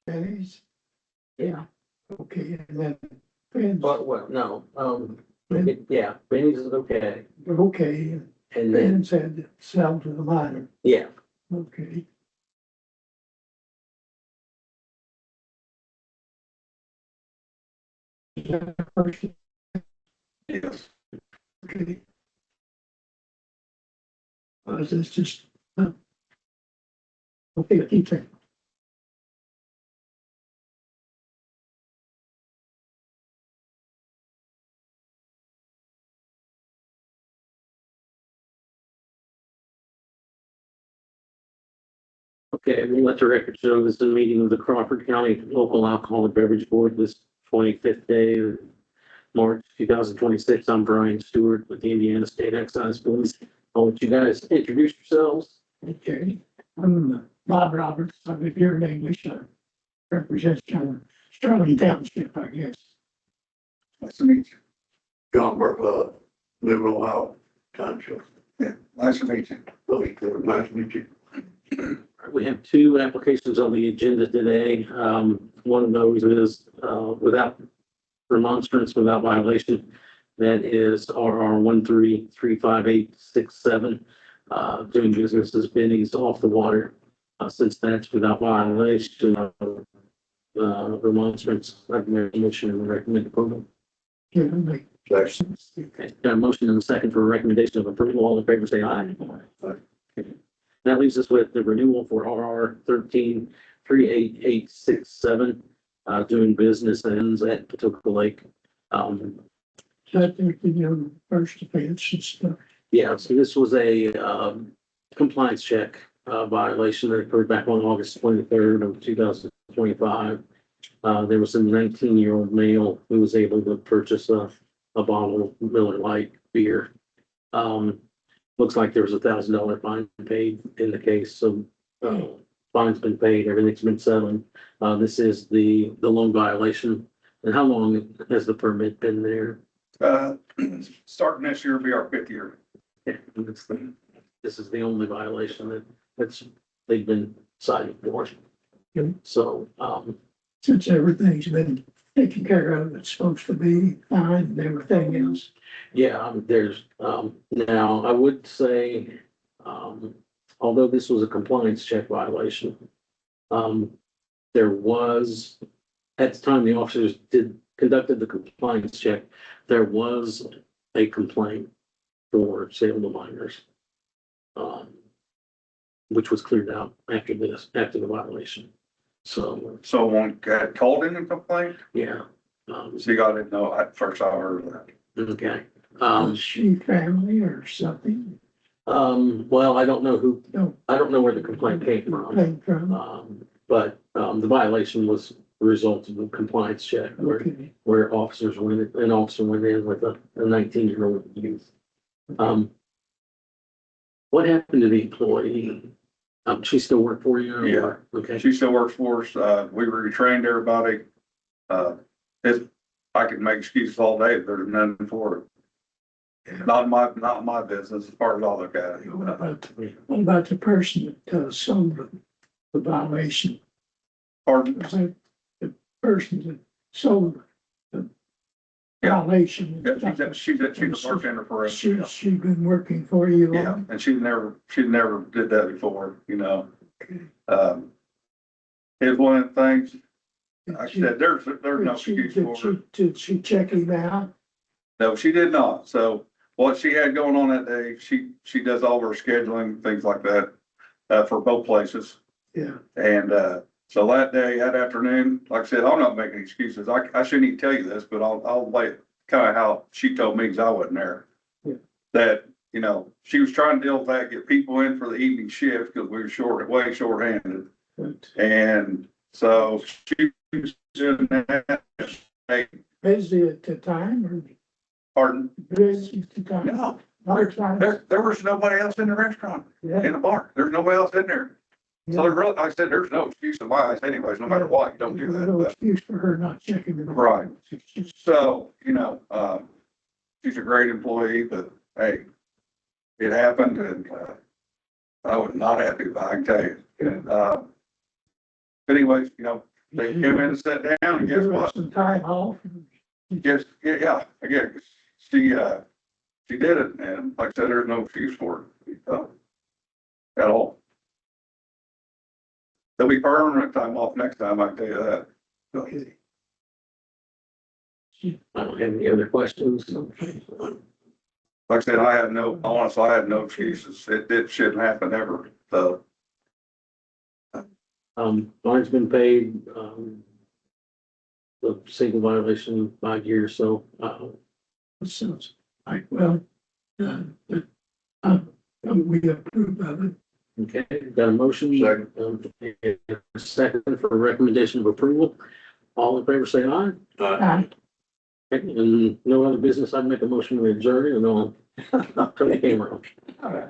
Benny's, Yeah, okay, and then Ben's, but what, no, Ben, yeah, Benny's is okay. okay, and And then, Ben's had to sell to the minor, yeah, okay. Is that the first? yes. Okay. Is this just, okay, keep it. Okay, we'll let the record show this is a meeting of the Crawford County Local Alcoholic Beverage Board this 25th day of March 2026. I'm Brian Stewart with the Indiana State Excise Police. I'll let you guys introduce yourselves. Okay, I'm Bob Roberts, I'm here in English, represent Sterling Township, I guess. Nice to meet you. John Bartlett, Liberal Ohio Township. Yeah, nice to meet you. Nice to meet you. We have two applications on the agenda today. One of those is without remonstrance, without violation. That is RR 1335867, doing business as Benny's off the water. Since that's without violation of remonstrance, I make a motion and recommend approval. Yeah, like, Jackson. Okay, got a motion and a second for recommendation of approval. All in favor, say aye. Aye. Okay. That leaves us with the renewal for RR 1338867, doing business ends at Patoka Lake. that there could be a first offense and stuff. Yeah, so this was a compliance check violation that occurred back on August 23rd of 2025. There was a 19-year-old male who was able to purchase a bottle of Miller Lite beer. Looks like there was $1,000 fine paid in the case, so fine's been paid, everything's been settled. This is the loan violation. And how long has the permit been there? Starting this year will be our 5th year. This is the only violation they've been cited for. Yep. So, Since everything's been taken care of, it's supposed to be fine and everything else. yeah, there's, now I would say, although this was a compliance check violation, there was, at the time the officers conducted the compliance check, there was a complaint for sale to minors, which was cleared out after the violation. So, So one got called in and complained? yeah. See, I didn't know, at first I heard of that. Okay. Is she family or something? Well, I don't know No. I don't know where the complaint came from. Came from, But the violation was the result of a compliance check okay, where an officer went in with a 19-year-old youth. What happened to the employee? She still work for you? Yeah. Okay. She still works for us. We retrained everybody. I could make excuses all day, but there's nothing for it. Not my business as far as I look at it. what about the person that sold the violation? Pardon? Was that the person that sold the Yeah. violation? Yeah, she's a bartender for us. She's been working for you? Yeah, and she never did that before, you know. Okay. It's one of the things, Did like I she- said, there's no did she- excuse for her. Did she check him out? No, she did not. So what she had going on that day, she does all of her scheduling, things like that, for both places. Yeah, And, so that day, that afternoon, like I said, I'm not making excuses. I shouldn't even tell you this, but I'll lay kind of how she told me, because I wasn't there. Yeah. That, you know, she was trying to deal with that, get people in for the evening shift because we were way short-handed. but And so she was in that. busy at the time or Pardon? busy at the time? No, Other times? there was nobody else in the restaurant, in Yeah, the bar. There's nobody else in there. So yeah. really, I said, there's no excuse in my eyes anyways, no matter what, you don't do There's that. no But- excuse for her not checking it out. Right. It's just- So, you know, she's a great employee, but hey, it happened and, I was not happy, but I can tell you. And, but anyways, you know, They came in and sat down and guess Give us what? some time off. Guess, yeah, I guess, she did it, and like I said, there's no excuse for it, at all. There'll be permanent time off next time, I can tell you that. Okay. I don't have any other questions. Like I said, honestly, I had no excuses. It shouldn't happen ever, so. Fine's been paid, the single violation 5 years, so, Sounds like, well, but, we approve of it. okay, got a motion. Second. And a second for a recommendation of approval. All in favor, say aye. Aye. Okay, and no other business, I'd make a motion to adjourn, and I'll turn the camera on. All right.